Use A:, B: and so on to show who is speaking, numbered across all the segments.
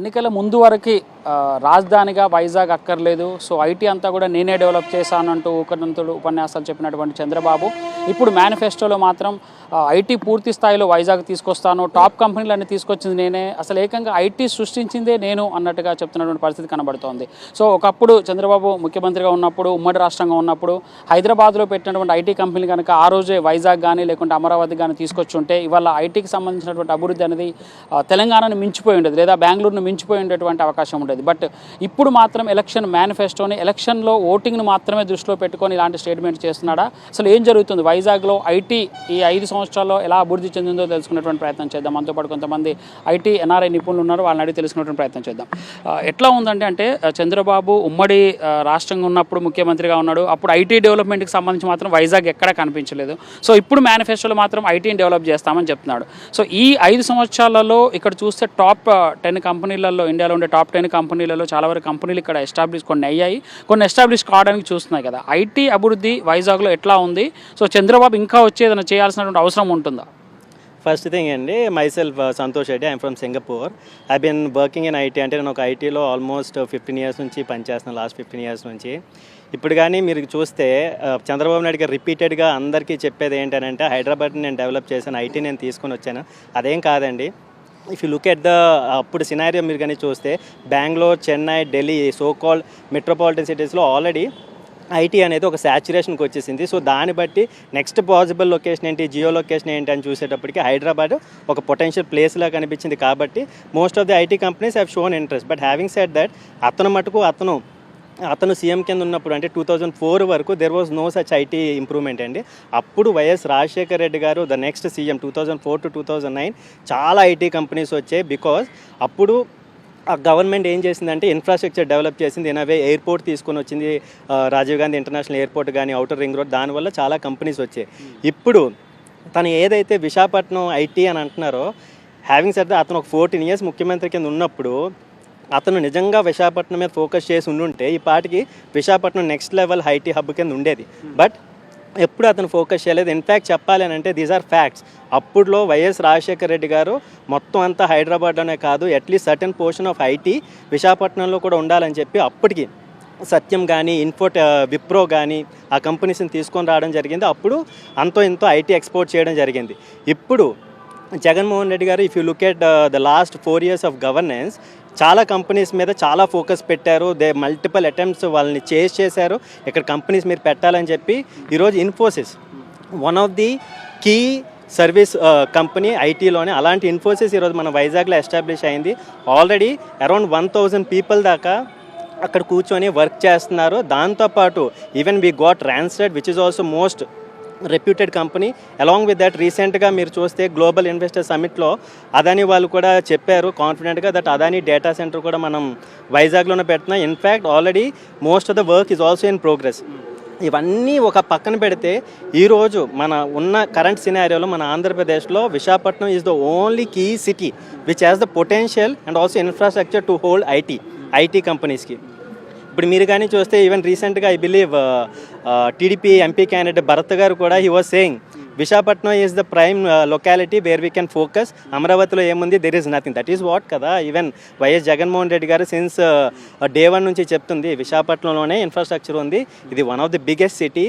A: ఎన్నికల ముందు వరకు రాజధానిగా వైజాగ్ అక్కర్లేదు, సో ఐటీ అంతా కూడా నేనే డెవలప్ చేశానంటూ ఒకరినంతుడు ఉపన్యాసాలు చెప్పినటువంటి చంద్రబాబు ఇప్పుడు మేనిఫెస్టోలో మాత్రం ఐటీ పూర్తి స్థాయిలో వైజాగ్ తీసుకొస్తాను, టాప్ కంపెనీలన్నీ తీసుకొచ్చింది నేనే, అసలు ఏకంగా ఐటీ సృష్టించిందే నేను అన్నట్టుగా చెప్తున్నటువంటి పరిస్థితి కనబడుతోంది. సో ఒకప్పుడు చంద్రబాబు ముఖ్యమంత్రిగా ఉన్నప్పుడు, ఉమ్మడి రాష్ట్రంగా ఉన్నప్పుడు హైదరాబాద్లో పెట్టినటువంటి ఐటీ కంపెనీ కనుక ఆ రోజే వైజాగ్ కానీ లేకుంటే అమరావతి కానీ తీసుకొచ్చి ఉంటే ఇవాళ ఐటీకి సంబంధించినటువంటి అభివృద్ధి అనేది తెలంగాణను మించిపోయి ఉండేది, లేదా బెంగళూరును మించిపోయి ఉండేటువంటి అవకాశం ఉండేది. బట్ ఇప్పుడు మాత్రం ఎలక్షన్ మేనిఫెస్టోని, ఎలక్షన్లో ఓటింగ్ను మాత్రమే దృష్టిలో పెట్టుకొని ఇలాంటి స్టేట్మెంట్ చేస్తున్నాడా? అసలు ఏం జరుగుతుంది వైజాగ్లో? ఐటీ ఈ 5 సంవత్సరాల్లో ఎలా అభివృద్ధి చెందిందో తెలుసుకునేటువంటి ప్రయత్నం చేద్దాం. మనతో పాటు కొంతమంది ఐటీ ఎన్ఆర్ఐ నిపుణులు ఉన్నారు, వాళ్ళని అడిగి తెలుసుకునేటువంటి ప్రయత్నం చేద్దాం. ఎట్లా ఉందంటే చంద్రబాబు ఉమ్మడి రాష్ట్రంగా ఉన్నప్పుడు ముఖ్యమంత్రిగా ఉన్నాడు, అప్పుడు ఐటీ డెవలప్మెంట్కి సంబంధించి మాత్రం వైజాగ్ ఎక్కడా కనిపించలేదు. సో ఇప్పుడు మేనిఫెస్టోలో మాత్రం ఐటీని డెవలప్ చేస్తామని చెప్తున్నాడు. సో ఈ 5 సంవత్సరాలలో ఇక్కడ చూస్తే టాప్ 10 కంపెనీలలో, ఇండియాలో ఉండే టాప్ 10 కంపెనీలలో చాలా వరకు కంపెనీలు ఇక్కడ ఎస్టాబ్లిష్ కొన్ని అయ్యాయి, కొన్ని ఎస్టాబ్లిష్ కావడానికి చూస్తున్నాయి కదా. ఐటీ అభివృద్ధి వైజాగ్లో ఎట్లా ఉంది? సో చంద్రబాబు ఇంకా వచ్చేదైనా చేయాల్సినటువంటి అవసరం ఉంటుందా?
B: ఫస్ట్ థింగ్ అండి, myself Santosh Reddy, I'm from Singapore. I been working in IT. అంటే నేను ఒక ఐటీలో ఆల్మోస్ట్ 15 ఇయర్స్ నుంచి పనిచేస్తున్నాను, లాస్ట్ 15 ఇయర్స్ నుంచి. ఇప్పుడు కానీ మీరు చూస్తే చంద్రబాబు నాయుడు గారు రిపీటెడ్గా అందరికీ చెప్పేది ఏంటంటే హైదరాబాద్ని నేను డెవలప్ చేశాను, ఐటీ నేను తీసుకొని వచ్చాను. అదేం కాదండి. If you look at the అప్పుడు సినారియో మీరు కానీ చూస్తే Bengaluru, Chennai, Delhi, so called metropolitan సిటీస్లో ఆల్రెడీ ఐటీ అనేది ఒక సాచురేషన్కి వచ్చేసింది. సో దాన్ని బట్టి నెక్స్ట్ పాసిబుల్ లొకేషన్ ఏంటి, జియో లొకేషన్ ఏంటి అని చూసేటప్పటికి హైదరాబాద్ ఒక పొటెన్షియల్ ప్లేస్లా కనిపించింది. కాబట్టి most of the IT companies have shown interest. But having said that అతను సీఎం కింద ఉన్నప్పుడు అంటే 2004 వరకు there was no such IT improvement అండి. అప్పుడు వైఎస్ రాజశేఖర్ రెడ్డి గారు ద నెక్స్ట్ సీఎం 2004 to 2009 చాలా ఐటీ కంపెనీస్ వచ్చాయి. బికాజ్ అప్పుడు ఆ గవర్నమెంట్ ఏం చేసిందంటే ఇన్ఫ్రాస్ట్రక్చర్ డెవలప్ చేసింది. ఇనవే ఎయిర్పోర్ట్ తీసుకొని వచ్చింది, రాజీవ్ గాంధీ ఇంటర్నేషనల్ ఎయిర్పోర్ట్ కానీ, అవుటర్ రింగ్ రోడ్, దానివల్ల చాలా కంపెనీస్ వచ్చాయి. ఇప్పుడు తను ఏదైతే విశాఖపట్నం ఐటీ అని అంటున్నారో, హ్యావింగ్ సెడ్ అతను ఒక 14 ఇయర్స్ ముఖ్యమంత్రి కింద ఉన్నప్పుడు అతను నిజంగా విశాఖపట్నం మీద ఫోకస్ చేసి ఉండుంటే ఈ పాటికి Visakhapatnam next level IT hub కింద ఉండేది. బట్ ఎప్పుడు అతను ఫోకస్ చేయలేదు. ఇన్ఫ్యాక్ట్ చెప్పాలి అని అంటే దీస్ ఆర్ ఫ్యాక్ట్స్. అప్పుడులో వైఎస్ రాజశేఖర్ రెడ్డి గారు మొత్తం అంతా హైదరాబాద్లోనే కాదు, at least certain portion of IT విశాఖపట్నంలో కూడా ఉండాలని చెప్పి అప్పటికి సత్యం కానీ, విప్రో కానీ ఆ కంపెనీస్ని తీసుకొని రావడం జరిగింది. అప్పుడు అంతో ఇంతో ఐటీ ఎక్స్పోర్ట్ చేయడం జరిగింది. ఇప్పుడు Jaganmohan Reddy garu if you look at the last 4 years of governance చాలా కంపెనీస్ మీద చాలా ఫోకస్ పెట్టారు. దే మల్టిపుల్ అటెంప్ట్స్ వాళ్ళని చేజ్ చేశారు, ఇక్కడ కంపెనీస్ మీరు పెట్టాలని చెప్పి. ఈరోజు Infosys one of the key service company ఐటీలోనే. అలాంటి ఇన్ఫోసిస్ ఈరోజు మన వైజాగ్లో ఎస్టాబ్లిష్ అయింది. ఆల్రెడీ అరౌండ్ 1000 పీపుల్ దాకా అక్కడ కూర్చొని వర్క్ చేస్తున్నారు. దాంతోపాటు even we got Randstad which is also most reputed company. Along with that రీసెంట్గా మీరు చూస్తే గ్లోబల్ ఇన్వెస్టర్ సమిట్లో అదానీ వాళ్ళు కూడా చెప్పారు కాన్ఫిడెంట్గా దట్ అదానీ డేటా సెంటర్ కూడా మనం వైజాగ్లోనే పెడుతున్నాం. In fact already most of the work is also in progress. ఇవన్నీ ఒక పక్కన పెడితే ఈరోజు మన ఉన్న కరెంట్ సినారియోలో మన ఆంధ్రప్రదేశ్లో Visakhapatnam is the only key city which has the potential and also infrastructure to hold IT కంపెనీస్కి. ఇప్పుడు మీరు కానీ చూస్తే ఈవెన్ రీసెంట్గా I believe TDP MP candidate Bharat garu కూడా he was saying Visakhapatnam is the prime locality where we can focus. అమరావతిలో ఏముంది, there is nothing. That is what కదా. Even Y S Jaganmohan Reddy garu since day 1 నుంచి చెప్తుంది విశాఖపట్నంలోనే ఇన్ఫ్రాస్ట్రక్చర్ ఉంది, ఇది one of the biggest city.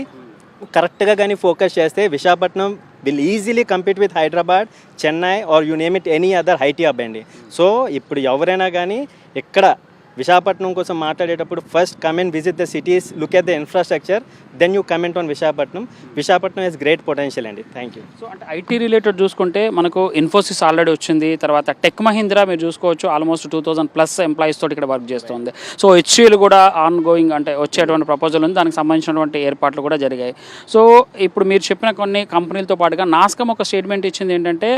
B: కరెక్ట్గా కానీ ఫోకస్ చేస్తే Visakhapatnam will easily compete with Hyderabad, Chennai or you name it any other IT hub అండి. సో ఇప్పుడు ఎవరైనా కానీ ఇక్కడ విశాఖపట్నం కోసం మాట్లాడేటప్పుడు first come and visit the cities, look at the infrastructure, then you comment on Visakhapatnam is great potential అండి. Thank you.
A: So అంటే IT related చూసుకుంటే మనకు ఇన్ఫోసిస్ ఆల్రెడీ వచ్చింది, తర్వాత టెక్ మహీంద్రా మీరు చూసుకోవచ్చు ఆల్మోస్ట్ 2000+ ఎంప్లాయీస్ తోటి ఇక్కడ వర్క్ చేస్తుంది. సో హెచ్సిఎల్ కూడా ఆన్ గోయింగ్ అంటే వచ్చేటువంటి ప్రపోజల్ ఉంది, దానికి సంబంధించినటువంటి ఏర్పాట్లు కూడా జరిగాయి. సో ఇప్పుడు మీరు చెప్పిన కొన్ని కంపెనీలతో పాటుగా నాస్కమ్ ఒక స్టేట్మెంట్ ఇచ్చింది ఏంటంటే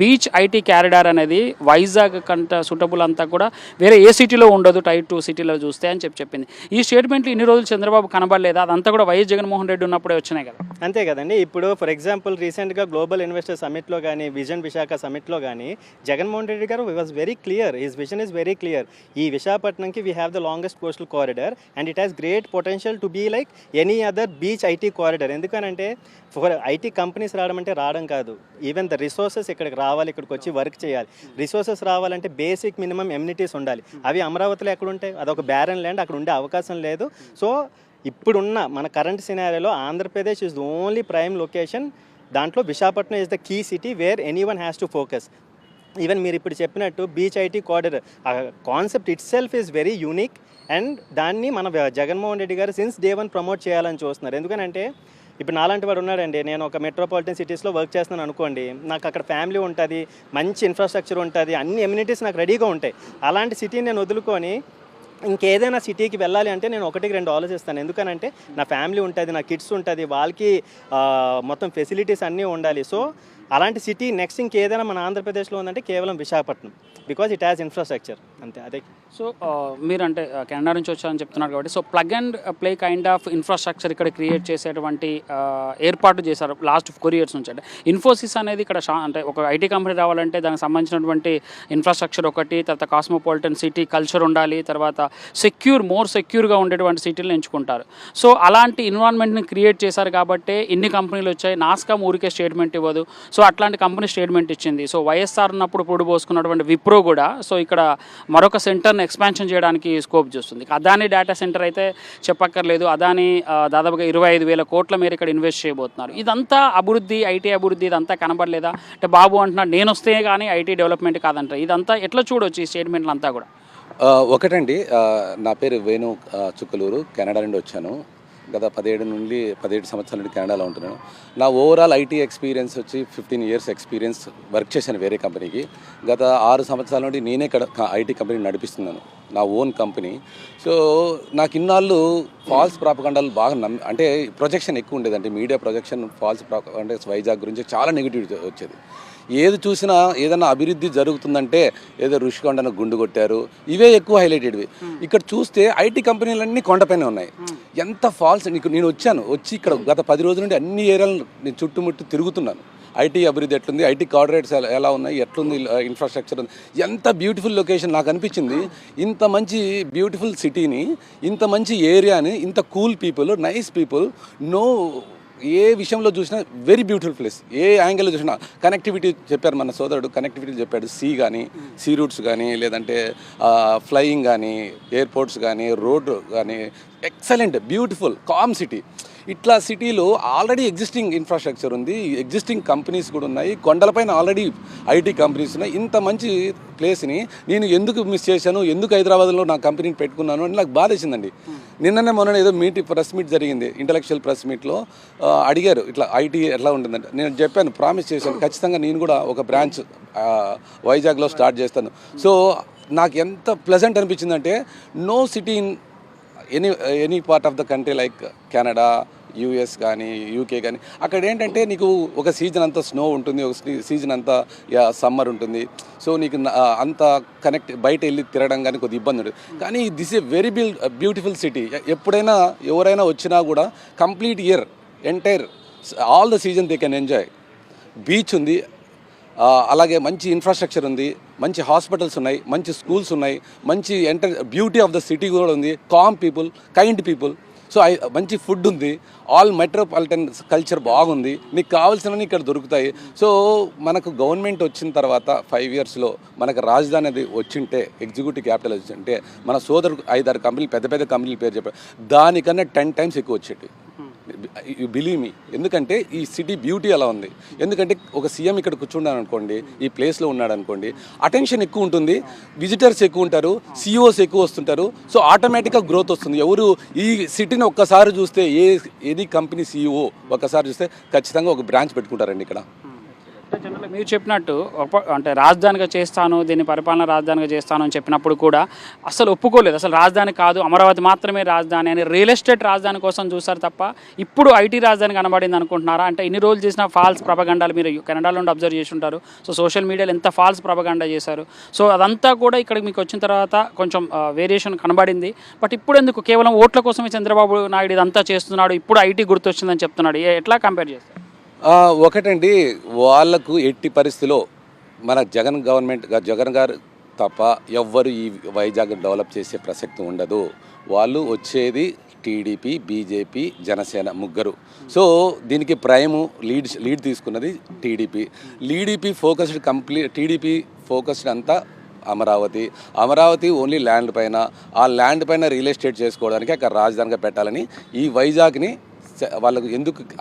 A: బీచ్ ఐటీ క్యారిడార్ అనేది వైజాగ్ కంటే సూటబుల్ అంతా కూడా వేరే ఏ సిటీలో ఉండదు, ఉండదు టైర్ 2 సిటీలో చూస్తే అని చెప్పింది. ఈ స్టేట్మెంట్లు ఇన్ని రోజులు చంద్రబాబు కనబడలేదా? అదంతా కూడా వైఎస్ జగన్మోహన్ రెడ్డి ఉన్నప్పుడే వచ్చినాయి కదా.
B: అంతే కదండి. ఇప్పుడు ఫర్ ఎగ్జాంపుల్ రీసెంట్గా గ్లోబల్ ఇన్వెస్టర్ సమిట్లో కానీ విజన్ విశాఖ సమిట్లో కానీ Jaganmohan Reddy garu was very clear, his vision is very clear. ఈ విశాఖపట్నంకి we have the longest coastal corridor and it has great potential to be like any other beach IT corridor. ఎందుకనంటే for IT companies రావడం అంటే రావడం కాదు, even the resources ఇక్కడికి రావాలి, ఇక్కడికి వచ్చి వర్క్ చేయాలి. రిసోర్సెస్ రావాలంటే బేసిక్ మినిమం ఎమ్యూనిటీస్ ఉండాలి. అవి అమరావతిలో ఎక్కడ ఉంటాయి? అదొక బ్యారన్ ల్యాండ్, అక్కడ ఉండే అవకాశం లేదు. సో ఇప్పుడున్న మన కరెంట్ సినారియోలో Andhra Pradesh is the only prime location. దాంట్లో Visakhapatnam is the key city where anyone has to focus. Even మీరు ఇప్పుడు చెప్పినట్టు బీచ్ ఐటీ కారిడార్ ఆ concept itself is very unique and దాన్ని మన Jaganmohan Reddy garu since day 1 promote చేయాలని చూస్తున్నారు. ఎందుకనంటే ఇప్పుడు నాలాంటి వాడు ఉన్నాడండి, నేను ఒక మెట్రోపాలిటన్ సిటీస్లో వర్క్ చేస్తున్నాను అనుకోండి, నాకు అక్కడ ఫ్యామిలీ ఉంటుంది, మంచి ఇన్ఫ్రాస్ట్రక్చర్ ఉంటుంది, అన్ని ఎమ్యూనిటీస్ నాకు రెడీగా ఉంటాయి. అలాంటి సిటీని నేను వదులుకొని ఇంకేదైనా సిటీకి వెళ్ళాలి అంటే నేను 1-2 ఆలోచిస్తాను. ఎందుకనంటే నా ఫ్యామిలీ ఉంటుంది, నా కిడ్స్ ఉంటుంది, వాళ్ళకి మొత్తం ఫెసిలిటీస్ అన్నీ ఉండాలి. సో అలాంటి సిటీ నెక్స్ట్ ఇంకేదైనా మన ఆంధ్రప్రదేశ్లో ఉందంటే కేవలం Visakhapatnam, because it has infrastructure అంతే. అదే.
A: సో మీరంటే కెనడా నుంచి వచ్చారని చెప్తున్నారు కాబట్టి so plug and play kind of infrastructure ఇక్కడ క్రియేట్ చేసేటువంటి ఏర్పాటు చేశారు లాస్ట్ 4 years నుంచి. అంటే ఇన్ఫోసిస్ అనేది ఇక్కడ అంటే ఒక ఐటీ కంపెనీ రావాలంటే దానికి సంబంధించినటువంటి ఇన్ఫ్రాస్ట్రక్చర్ ఒకటి, తర్వాత కాస్మోపాలిటన్ సిటీ కల్చర్ ఉండాలి, తర్వాత మోర్ సెక్యూర్గా ఉండేటువంటి సిటీలను ఎంచుకుంటారు. సో అలాంటి ఎన్విరాన్మెంట్ని క్రియేట్ చేశారు కాబట్టి ఇన్ని కంపెనీలు వచ్చాయి. నాస్కామ్ ఊరికే స్టేట్మెంట్ ఇవ్వదు, సో అట్లాంటి కంపెనీ స్టేట్మెంట్ ఇచ్చింది. సో వైఎస్ఆర్ ఉన్నప్పుడు పొడి పోసుకున్నటువంటి విప్రో కూడా సో ఇక్కడ మరొక సెంటర్ని ఎక్స్పాన్షన్ చేయడానికి స్కోప్ చూస్తుంది. అదాని డేటా సెంటర్ అయితే చెప్పక్కర్లేదు, అదాని దాదాపుగా 25,000 కోట్ల మేర ఇక్కడ ఇన్వెస్ట్ చేయబోతున్నారు. ఇదంతా అభివృద్ధి, ఐటీ అభివృద్ధి ఇదంతా కనబడలేదా? అంటే బాబు అంటున్నాడు నేను వస్తే కానీ ఐటీ డెవలప్మెంట్ కాదంటారు. ఇదంతా ఎట్లా చూడొచ్చు ఈ స్టేట్మెంట్లు అంతా కూడా?
C: ఒకటండి, నా పేరు వేణు చుక్కలూరు, కెనడా నుండి వచ్చాను. గత 17 సంవత్సరాల నుండి కెనడాలో ఉంటున్నాను. నా ఓవరాల్ ఐటీ ఎక్స్పీరియన్స్ వచ్చి 15 years ఎక్స్పీరియన్స్. వర్క్ చేశాను వేరే కంపెనీకి. గత 6 సంవత్సరాల నుండి నేనే ఐటీ కంపెనీ నడిపిస్తున్నాను, నా ఓన్ కంపెనీ. సో నాకు ఇన్నాళ్ళు ఫాల్స్ ప్రాపగండాలు బాగా అంటే ప్రొజెక్షన్ ఎక్కువ ఉండేదండి, మీడియా ప్రొజెక్షన్ ఫాల్స్ అంటే వైజాగ్ గురించి చాలా నెగిటివిటీ వచ్చేది. ఏది చూసినా ఏదైనా అభివృద్ధి జరుగుతుందంటే ఏదో ఋషికొండను గుండు కొట్టారు, ఇవే ఎక్కువ హైలైటెడ్వి. ఇక్కడ చూస్తే ఐటీ కంపెనీలన్నీ కొండపైనే ఉన్నాయి. ఎంత ఫాల్స్! నేను వచ్చి ఇక్కడ గత 10 రోజుల నుండి అన్ని ఏరియాలను నేను చుట్టుముట్టు తిరుగుతున్నాను. ఐటీ అభివృద్ధి ఎట్లుంది, ఐటీ కార్పొరేట్స్ ఎలా ఉన్నాయి, ఎట్లుంది ఇన్ఫ్రాస్ట్రక్చర్ ఉంది, ఎంత బ్యూటిఫుల్ లొకేషన్. నాకు అనిపించింది ఇంత మంచి బ్యూటిఫుల్ సిటీని, ఇంత మంచి ఏరియాని, ఇంత కూల్ పీపుల్, నైస్ పీపుల్, ఏ విషయంలో చూసినా వెరీ బ్యూటిఫుల్ ప్లేస్. ఏ యాంగిల్లో చూసినా కనెక్టివిటీ చెప్పారు మన సోదరుడు, కనెక్టివిటీ చెప్పాడు. సీ రూట్స్ కానీ, లేదంటే ఫ్లయింగ్ కానీ, ఎయిర్పోర్ట్స్ కానీ, రోడ్ కానీ, ఎక్సలెంట్ బ్యూటిఫుల్ కామ్ సిటీ. ఇట్లా సిటీలో ఆల్రెడీ ఎగ్జిస్టింగ్ ఇన్ఫ్రాస్ట్రక్చర్ ఉంది, ఎగ్జిస్టింగ్ కంపెనీస్ కూడా ఉన్నాయి, కొండలపైన ఆల్రెడీ ఐటీ కంపెనీస్ ఉన్నాయి. ఇంత మంచి ప్లేస్ని నేను ఎందుకు మిస్ చేశాను, ఎందుకు హైదరాబాద్లో నా కంపెనీని పెట్టుకున్నాను అని నాకు బాధేసిందండి. మొన్న ఏదో ప్రెస్ మీట్ జరిగింది, ఇంటలెక్చువల్ ప్రెస్ మీట్లో అడిగారు ఇట్లా ఐటీ ఎట్లా ఉంటుందంటే నేను చెప్పాను, ప్రామిస్ చేశాను ఖచ్చితంగా నేను కూడా ఒక బ్రాంచ్ వైజాగ్లో స్టార్ట్ చేస్తాను. సో నాకు ఎంత ప్లెజెంట్ అనిపించిందంటే no city in any part of the country like Canada, US కానీ, యూకే కానీ, అక్కడ ఏంటంటే నీకు ఒక సీజన్ అంతా స్నో ఉంటుంది, ఒక సీజన్ అంతా సమ్మర్ ఉంటుంది. సో నీకు అంత బయట వెళ్ళి తిరగడం కానీ కొద్దిగా ఇబ్బంది ఉంటుంది. కానీ this a very beautiful city. ఎప్పుడైనా ఎవరైనా వచ్చినా కూడా complete year entire all the season they can enjoy. Beach ఉంది, అలాగే మంచి ఇన్ఫ్రాస్ట్రక్చర్ ఉంది, మంచి హాస్పిటల్స్ ఉన్నాయి, మంచి స్కూల్స్ ఉన్నాయి, మంచి బ్యూటీ ఆఫ్ ద సిటీ కూడా ఉంది, calm people, kind people. So మంచి ఫుడ్ ఉంది, ఆల్ మెట్రోపాలిటన్ కల్చర్ బాగుంది, నీకు కావాల్సినవి ఇక్కడ దొరుకుతాయి. సో మనకు గవర్నమెంట్ వచ్చిన తర్వాత 5 yearsలో మనకు రాజధాని అది వచ్చింటే, ఎగ్జిక్యూటివ్ క్యాపిటల్ వచ్చింటే, మన సోదరు 5-6 కంపెనీలు, పెద్ద కంపెనీల పేరు చెప్పారు, దానికన్నా 10 times ఎక్కువ వచ్చేటి. You believe me. ఎందుకంటే ఈ సిటీ బ్యూటీ అలా ఉంది. ఎందుకంటే ఒక సీఎం ఇక్కడ కూర్చున్నాను అనుకోండి, ఈ ప్లేస్లో ఉన్నాడు అనుకోండి, అటెన్షన్ ఎక్కువ ఉంటుంది, విజిటర్స్ ఎక్కువ ఉంటారు, సిఇఓస్ ఎక్కువ వస్తుంటారు. సో ఆటోమేటిక్గా గ్రోత్ వస్తుంది. ఎవరు ఈ సిటీని ఒక్కసారి చూస్తే, ఎనీ కంపెనీ సిఇఓ ఒక్కసారి చూస్తే ఖచ్చితంగా ఒక బ్రాంచ్ పెట్టుకుంటారండి ఇక్కడ.
A: అంటే జనరల్గా మీరు చెప్పినట్టు అంటే రాజధానిగా చేస్తాను, దీన్ని పరిపాలన రాజధానిగా చేస్తాను అని చెప్పినప్పుడు కూడా అసలు ఒప్పుకోలేదు. అసలు రాజధాని కాదు, అమరావతి మాత్రమే రాజధాని అని రియల్ ఎస్టేట్ రాజధాని కోసం చూస్తారు తప్ప ఇప్పుడు ఐటీ రాజధాని కనబడింది అనుకుంటున్నారా? అంటే ఇన్ని రోజులు చేసిన ఫాల్స్ ప్రపగండాలు మీరు కెనడాలో నుండి అబ్జర్వ్ చేసి ఉంటారు. సో సోషల్ మీడియాలో ఎంత ఫాల్స్ ప్రపగండా చేశారు. సో అదంతా కూడా ఇక్కడికి మీకు వచ్చిన తర్వాత కొంచెం వేరియేషన్ కనబడింది. బట్ ఇప్పుడు ఎందుకు కేవలం ఓట్ల కోసమే చంద్రబాబు నాయుడు ఇదంతా చేస్తున్నాడు, ఇప్పుడు ఐటీ గుర్తొచ్చిందని చెప్తున్నాడు? ఎట్లా కంపేర్ చేస్తారు?
C: ఒకటండి, వాళ్ళకు ఎట్టి పరిస్థితిలో మన జగన్ గారు తప్ప ఎవ్వరు ఈ వైజాగ్ డెవలప్ చేసే ప్రసక్తి ఉండదు. వాళ్ళు వచ్చేది టీడీపీ, బీజేపీ, జనసేన ముగ్గురు. సో దీనికి ప్రైమ్ లీడ్ తీసుకున్నది టీడీపీ ఫోకస్డ్ అంతా అమరావతి ఓన్లీ ల్యాండ్ పైన, ఆ ల్యాండ్ పైన రియల్ ఎస్టేట్ చేసుకోవడానికి అక్కడ రాజధానిగా పెట్టాలని ఈ వైజాగ్ని వాళ్ళకు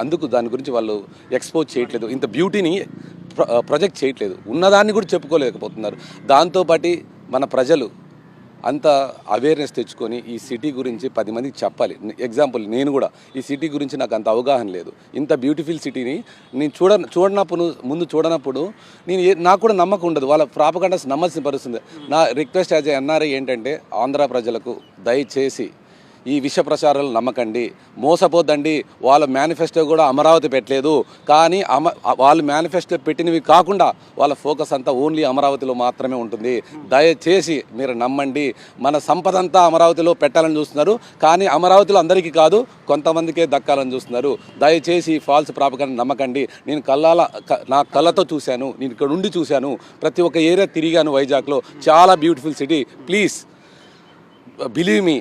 C: అందుకు దాని గురించి వాళ్ళు ఎక్స్పోజ్ చేయట్లేదు, ఇంత బ్యూటీని ప్రొజెక్ట్ చేయట్లేదు, ఉన్నదాన్ని కూడా చెప్పుకోలేకపోతున్నారు. దాంతోపాటు మన ప్రజలు అంత అవేర్నెస్ తెచ్చుకొని ఈ సిటీ గురించి 10 మందికి చెప్పాలి. ఎగ్జాంపుల్ నేను కూడా ఈ సిటీ గురించి నాకు అంత అవగాహన లేదు. ఇంత బ్యూటిఫుల్ సిటీని నేను చూడనప్పుడు నాకు కూడా నమ్మకం ఉండదు. వాళ్ళ ప్రాపగండాస్ నమ్మాల్సిన పరిస్థితి. నా రిక్వెస్ట్ యాజ్ ఎన్ఆర్ఐ ఏంటంటే ఆంధ్ర ప్రజలకు దయచేసి ఈ విష ప్రచారాలు నమ్మకండి, మోసపోద్దండి. వాళ్ళ మేనిఫెస్టో కూడా అమరావతి పెట్టలేదు, కానీ వాళ్ళు మేనిఫెస్టో పెట్టినవి కాకుండా వాళ్ళ ఫోకస్ అంతా ఓన్లీ అమరావతిలో మాత్రమే ఉంటుంది. దయచేసి మీరు నమ్మండి. మన సంపద అంతా అమరావతిలో పెట్టాలని చూస్తున్నారు, కానీ అమరావతిలో అందరికీ కాదు, కొంతమందికే దక్కాలని చూస్తున్నారు. దయచేసి ఫాల్స్ ప్రాపగండా నమ్మకండి. నేను నా కళ్ళతో చూశాను, నేను ఇక్కడ ఉండి చూశాను, ప్రతి ఒక్క ఏరియా తిరిగాను. వైజాగ్లో చాలా beautiful city. Please believe me,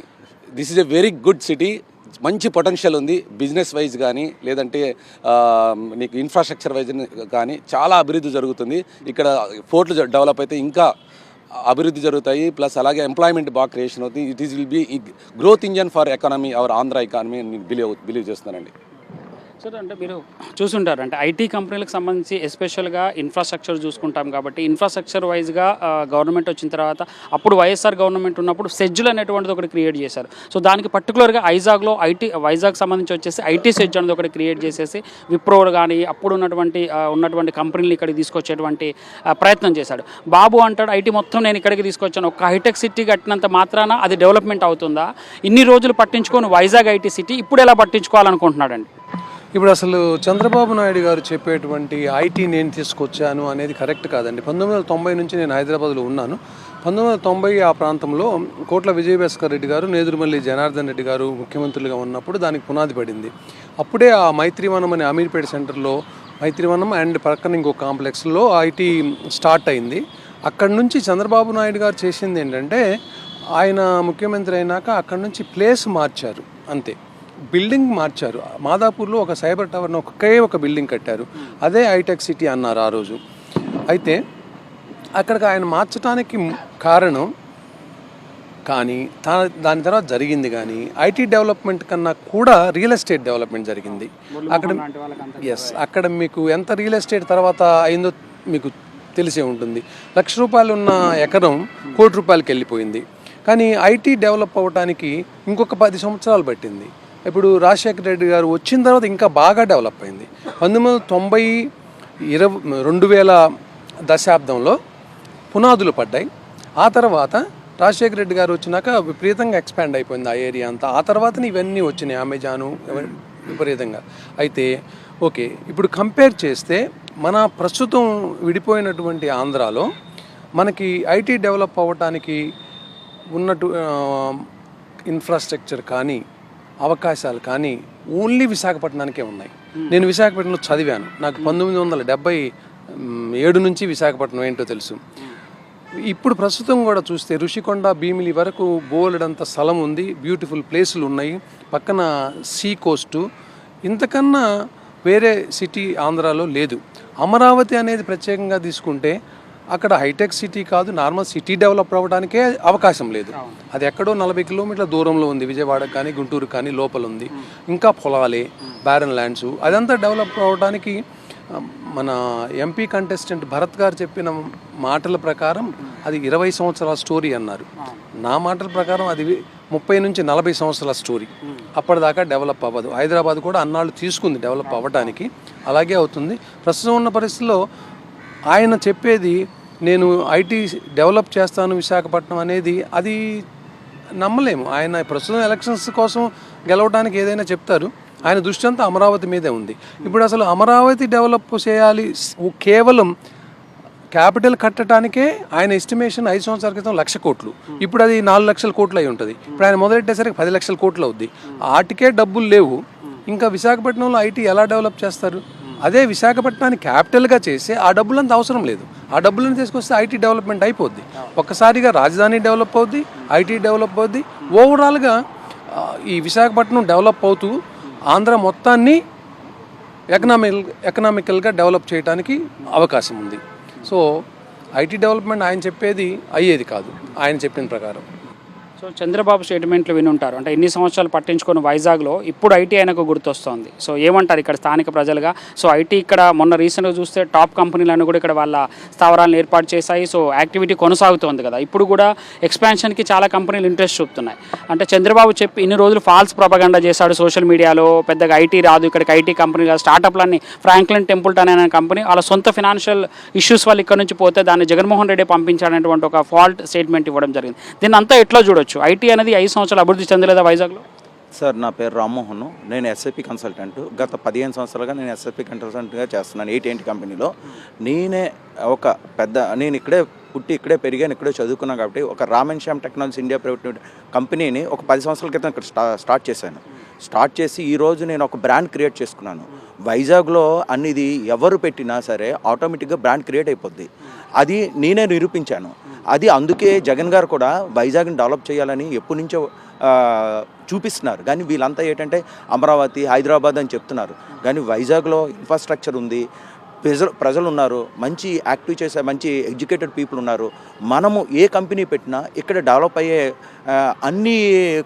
C: this is a very good city. మంచి పొటెన్షియల్ ఉంది. బిజినెస్ వైజ్ కానీ లేదంటే నీకు ఇన్ఫ్రాస్ట్రక్చర్ వైజ్ కానీ చాలా అభివృద్ధి జరుగుతుంది. ఇక్కడ పోర్ట్లు డెవలప్ అయితే ఇంకా అభివృద్ధి జరుగుతాయి. ప్లస్ అలాగే ఎంప్లాయ్మెంట్ బాగా క్రియేషన్ అవుతుంది. It is will be growth engine for economy, our Andhra economy నేను బిలీవ్ చేస్తున్నానండి.
A: సార్ అంటే మీరు చూసుంటారు, అంటే ఐటీ కంపెనీలకు సంబంధించి ఎస్పెషల్గా ఇన్ఫ్రాస్ట్రక్చర్ చూసుకుంటాం కాబట్టి ఇన్ఫ్రాస్ట్రక్చర్ వైజ్గా గవర్నమెంట్ వచ్చిన తర్వాత అప్పుడు వైఎస్ఆర్ గవర్నమెంట్ ఉన్నప్పుడు సెడ్జ్లు అనేటువంటిది ఒకటి క్రియేట్ చేశారు. సో దానికి పర్టికులర్గా వైజాగ్ సంబంధించి వచ్చేసి ఐటీ సెడ్జ్ అనేది ఒకటి క్రియేట్ చేసేసి విప్రోలు కానీ అప్పుడు ఉన్నటువంటి కంపెనీలు ఇక్కడికి తీసుకొచ్చేటువంటి ప్రయత్నం చేశాడు. బాబు అంటాడు ఐటీ మొత్తం నేను ఇక్కడికి తీసుకొచ్చాను, ఒక హైటెక్ సిటీ కట్టినంత మాత్రాన అది డెవలప్మెంట్ అవుతుందా? ఇన్ని రోజులు పట్టించుకొని వైజాగ్ ఐటీ సిటీ ఇప్పుడు ఎలా పట్టించుకోవాలనుకుంటున్నాడండి?
D: ఇప్పుడు అసలు చంద్రబాబు నాయుడు గారు చెప్పేటువంటి ఐటీ నేను తీసుకొచ్చాను అనేది కరెక్ట్ కాదండి. 1990 నుంచి నేను హైదరాబాద్లో ఉన్నాను. 1990 ఆ ప్రాంతంలో కోట్ల విజయభాస్కర్ రెడ్డి గారు, నేదురుమల్లి జనార్దన్ రెడ్డి గారు ముఖ్యమంత్రులుగా ఉన్నప్పుడు దానికి పునాది పడింది. అప్పుడే ఆ మైత్రివనం అనే అమీర్పేట సెంటర్లో మైత్రివనం అండ్ పక్కన ఇంకో కాంప్లెక్స్లో ఐటీ స్టార్ట్ అయింది. అక్కడి నుంచి చంద్రబాబు నాయుడు గారు చేసింది ఏంటంటే ఆయన ముఖ్యమంత్రి అయినాక అక్కడి నుంచి ప్లేస్ మార్చారు, అంతే. బిల్డింగ్ మార్చారు. మాదాపూర్లో ఒక సైబర్ టవర్ను ఒక బిల్డింగ్ కట్టారు. అదే హైటెక్ సిటీ అన్నారు ఆ రోజు. అయితే అక్కడికి ఆయన మార్చడానికి కారణం కానీ దాని తర్వాత జరిగింది కానీ ఐటీ డెవలప్మెంట్ కన్నా కూడా రియల్ ఎస్టేట్ డెవలప్మెంట్ జరిగింది. అక్కడ మీకు ఎంత రియల్ ఎస్టేట్ తర్వాత అయిందో మీకు తెలిసే ఉంటుంది. ₹1,00,000 ఉన్న ఎకరం ₹1,00,00,000 వెళ్ళిపోయింది. కానీ ఐటీ డెవలప్ అవ్వడానికి ఇంకొక 10 సంవత్సరాలు పట్టింది. ఇప్పుడు రాజశేఖర రెడ్డి గారు వచ్చిన తర్వాత ఇంకా బాగా డెవలప్ అయింది. 1990, 2000 దశాబ్దంలో పునాదులు పడ్డాయి. ఆ తర్వాత రాజశేఖర రెడ్డి గారు వచ్చినాక విపరీతంగా ఎక్స్పాండ్ అయిపోయింది ఆ ఏరియా అంతా. ఆ తర్వాతనే ఇవన్నీ వచ్చినాయి, అమెజాను విపరీతంగా. అయితే ఓకే, ఇప్పుడు కంపేర్ చేస్తే మన ప్రస్తుతం విడిపోయినటువంటి ఆంధ్రాలో మనకి ఐటీ డెవలప్ అవ్వటానికి ఉన్నట్టు ఇన్ఫ్రాస్ట్రక్చర్ కానీ అవకాశాలు కానీ ఓన్లీ విశాఖపట్నానికే ఉన్నాయి. నేను విశాఖపట్నంలో చదివాను. నాకు 1977 నుంచి విశాఖపట్నం ఏంటో తెలుసు. ఇప్పుడు ప్రస్తుతం కూడా చూస్తే ఋషికొండ, భీమిలి వరకు బోలెడంత స్థలం ఉంది, బ్యూటిఫుల్ ప్లేసులు ఉన్నాయి, పక్కన సీ కోస్టు. ఇంతకన్నా వేరే సిటీ ఆంధ్రాలో లేదు. అమరావతి అనేది ప్రత్యేకంగా తీసుకుంటే అక్కడ హైటెక్ సిటీ కాదు, నార్మల్ సిటీ డెవలప్ అవ్వడానికే అవకాశం లేదు. అది ఎక్కడో 40 కిలోమీటర్ల దూరంలో ఉంది, విజయవాడ కానీ గుంటూరు కానీ లోపల ఉంది. ఇంకా పొలాలే, బ్యారన్ ల్యాండ్స్, అదంతా డెవలప్ అవ్వడానికి మన ఎంపీ కంటెస్టెంట్ భరత్ గారు చెప్పిన మాటల ప్రకారం అది 20 సంవత్సరాల స్టోరీ అన్నారు. నా మాటల ప్రకారం అది 30 నుంచి 40 సంవత్సరాల స్టోరీ. అప్పటిదాకా డెవలప్ అవ్వదు. హైదరాబాద్ కూడా అన్నాళ్ళు తీసుకుంది డెవలప్ అవ్వడానికి, అలాగే అవుతుంది. ప్రస్తుతం ఉన్న పరిస్థితుల్లో ఆయన చెప్పేది నేను ఐటీ డెవలప్ చేస్తాను విశాఖపట్నం అనేది అది నమ్మలేము. ఆయన ప్రస్తుతం ఎలక్షన్స్ కోసం గెలవడానికి ఏదైనా చెప్తారు, ఆయన దృష్టి అంతా అమరావతి మీదే ఉంది. ఇప్పుడు అసలు అమరావతి డెవలప్ చేయాలి కేవలం క్యాపిటల్ కట్టడానికే ఆయన ఎస్టిమేషన్ 5 సంవత్సరాల క్రితం 1,00,000 కోట్లు, ఇప్పుడు అది 4 లక్షల కోట్లు అయి ఉంటుంది. ఇప్పుడు ఆయన మొదలెట్టేసరికి 10 లక్షల కోట్లు అవుద్ది. వాటికే డబ్బులు లేవు, ఇంకా విశాఖపట్నంలో ఐటీ ఎలా డెవలప్ చేస్తారు? అదే విశాఖపట్నాన్ని క్యాపిటల్గా చేస్తే ఆ డబ్బులంతా అవసరం లేదు. ఆ డబ్బులను తీసుకొస్తే ఐటీ డెవలప్మెంట్ అయిపోద్ది. ఒక్కసారిగా రాజధాని డెవలప్ అవుద్ది, ఐటీ డెవలప్ అవుద్ది. ఓవరాల్గా ఈ విశాఖపట్నం డెవలప్ అవుతూ ఆంధ్ర మొత్తాన్ని ఎకనామికల్గా డెవలప్ చేయడానికి అవకాశం ఉంది. సో ఐటీ డెవలప్మెంట్ ఆయన చెప్పేది అయ్యేది కాదు ఆయన చెప్పిన ప్రకారం.
A: సో చంద్రబాబు స్టేట్మెంట్లు వినుంటారు, అంటే ఇన్ని సంవత్సరాలు పట్టించుకొని వైజాగ్లో ఇప్పుడు ఐటీ ఆయనకు గుర్తొస్తుంది. సో ఏమంటారు ఇక్కడ స్థానిక ప్రజలుగా? సో ఐటీ ఇక్కడ మొన్న రీసెంట్గా చూస్తే టాప్ కంపెనీలను కూడా ఇక్కడ వాళ్ళ స్థావరాలను ఏర్పాటు చేశాయి. సో యాక్టివిటీ కొనసాగుతోంది కదా, ఇప్పుడు కూడా ఎక్స్పాన్షన్కి చాలా కంపెనీలు ఇంట్రెస్ట్ చూపుతున్నాయి. అంటే చంద్రబాబు చెప్పి ఇన్ని రోజులు ఫాల్స్ ప్రొపగండా చేశాడు సోషల్ మీడియాలో, పెద్దగా ఐటీ రాదు ఇక్కడికి, ఐటీ కంపెనీ కాదు, స్టార్టప్లన్నీ ఫ్రాంక్లిన్ టెంపుల్టన్ అనే కంపెనీ వాళ్ళ సొంత ఫినాన్షియల్ ఇష్యూస్ వల్ల ఇక్కడ నుంచి పోతే దాన్ని జగన్మోహన్ రెడ్డి పంపించాడనేటువంటి ఒక ఫాల్ట్ స్టేట్మెంట్ ఇవ్వడం జరిగింది. దీన్ని అంతా ఎట్లా చూడొచ్చు? ఐటీ అనేది 5 సంవత్సరాలు అభివృద్ధి చెందలేదా వైజాగ్లో?
E: సార్, నా పేరు రామ్మోహన్, నేను ఎస్ఐపి కన్సల్టెంట్. గత 15 సంవత్సరాలుగా నేను ఎస్ఐపి కన్సల్టెంట్గా చేస్తున్నాను AT&T కంపెనీలో. నేను ఇక్కడే పుట్టి ఇక్కడే పెరిగాను, ఇక్కడే చదువుకున్నాను. కాబట్టి ఒక Raman Shyam technology India private కంపెనీని ఒక 10 సంవత్సరాల క్రితం ఇక్కడ స్టార్ట్ చేశాను. స్టార్ట్ చేసి ఈరోజు నేను ఒక బ్రాండ్ క్రియేట్ చేసుకున్నాను. వైజాగ్లో అన్నిది ఎవరు పెట్టినా సరే ఆటోమేటిక్గా బ్రాండ్ క్రియేట్ అయిపోద్ది. అది నేనే నిరూపించాను. అది అందుకే జగన్ గారు కూడా వైజాగ్ని డెవలప్ చేయాలని ఎప్పటి నుంచో చూపిస్తున్నారు. కానీ వీళ్ళంతా ఏంటంటే అమరావతి, హైదరాబాద్ అని చెప్తున్నారు. కానీ వైజాగ్లో ఇన్ఫ్రాస్ట్రక్చర్ ఉంది, ప్రజలు ఉన్నారు, మంచి యాక్టివ్ చేసే మంచి ఎడ్యుకేటెడ్ పీపుల్ ఉన్నారు. మనము ఏ కంపెనీ పెట్టినా ఇక్కడ డెవలప్ అయ్యే అన్ని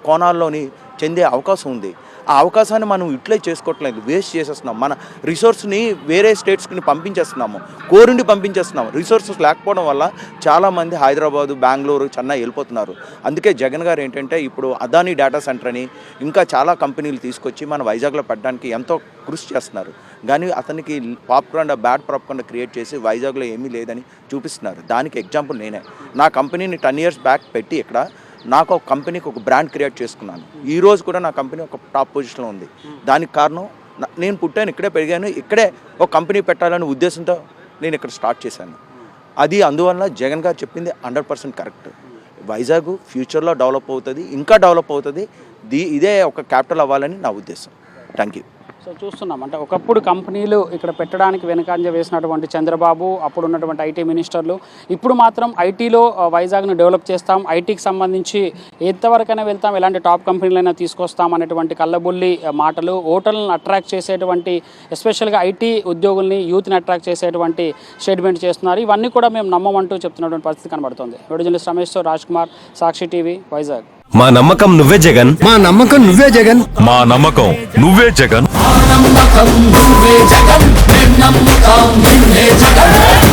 E: కోణాల్లోని చెందే అవకాశం ఉంది. ఆ అవకాశాన్ని మనం యూటిలైజ్ చేసుకోవట్లేదు, వేస్ట్ చేసేస్తున్నాం. మన రిసోర్స్ని వేరే స్టేట్స్కి పంపించేస్తున్నాము, కోరుండి పంపించేస్తున్నాము. రిసోర్సెస్ లేకపోవడం వల్ల చాలామంది హైదరాబాదు, బెంగళూరు, చెన్నై వెళ్ళిపోతున్నారు. అందుకే జగన్ గారు ఏంటంటే ఇప్పుడు అదానీ డేటా సెంటర్ అని ఇంకా చాలా కంపెనీలు తీసుకొచ్చి మన వైజాగ్లో పెట్టడానికి ఎంతో కృషి చేస్తున్నారు. కానీ అతనికి బ్యాడ్ ప్రాపగండా క్రియేట్ చేసి వైజాగ్లో ఏమీ లేదని చూపిస్తున్నారు. దానికి ఎగ్జాంపుల్ నేనే. నా కంపెనీని 10 years బ్యాక్ పెట్టి ఇక్కడ నాకు ఒక కంపెనీకి ఒక బ్రాండ్ క్రియేట్ చేసుకున్నాను. ఈరోజు కూడా నా కంపెనీ ఒక టాప్ పొజిషన్లో ఉంది. దానికి కారణం నేను పుట్టాను, ఇక్కడే పెరిగాను, ఇక్కడే ఒక కంపెనీ పెట్టాలనే ఉద్దేశంతో నేను ఇక్కడ స్టార్ట్ చేశాను. అది అందువల్ల జగన్ గారు చెప్పింది 100% కరెక్ట్. వైజాగ్ ఫ్యూచర్లో డెవలప్ అవుతుంది, ఇంకా డెవలప్ అవుతుంది. ఇదే ఒక క్యాపిటల్ అవ్వాలని నా ఉద్దేశం. Thank you.
A: సో చూస్తున్నాం, అంటే ఒకప్పుడు కంపెనీలు ఇక్కడ పెట్టడానికి వెనకంజ వేసినటువంటి చంద్రబాబు, అప్పుడు ఉన్నటువంటి ఐటీ మినిస్టర్లు, ఇప్పుడు మాత్రం ఐటీలో వైజాగ్ను డెవలప్ చేస్తాం, ఐటీకి సంబంధించి ఎంతవరకైనా వెళ్తాం, ఎలాంటి టాప్ కంపెనీలైనా తీసుకొస్తాం అనేటువంటి కళ్ళబుల్లి మాటలు, ఓటర్లను అట్రాక్ట్ చేసేటువంటి, ఎస్పెషల్గా ఐటీ ఉద్యోగుల్ని, యూత్ని అట్రాక్ట్ చేసేటువంటి స్టేట్మెంట్ చేస్తున్నారు. ఇవన్నీ కూడా మేము నమ్మమంటూ చెప్తున్నటువంటి పరిస్థితి కనబడుతుంది. జర్నలిస్ట్ రమేష్తో రాజ్ కుమార్, సాక్షి టీవీ, వైజాగ్.
F: మా నమ్మకం నువ్వే జగన్,
G: మా నమ్మకం నువ్వే జగన్,
F: మా నమ్మకం నువ్వే జగన్,
G: నమ్మకం నువ్వే జగన్, నమ్మకం నువ్వే జగన్.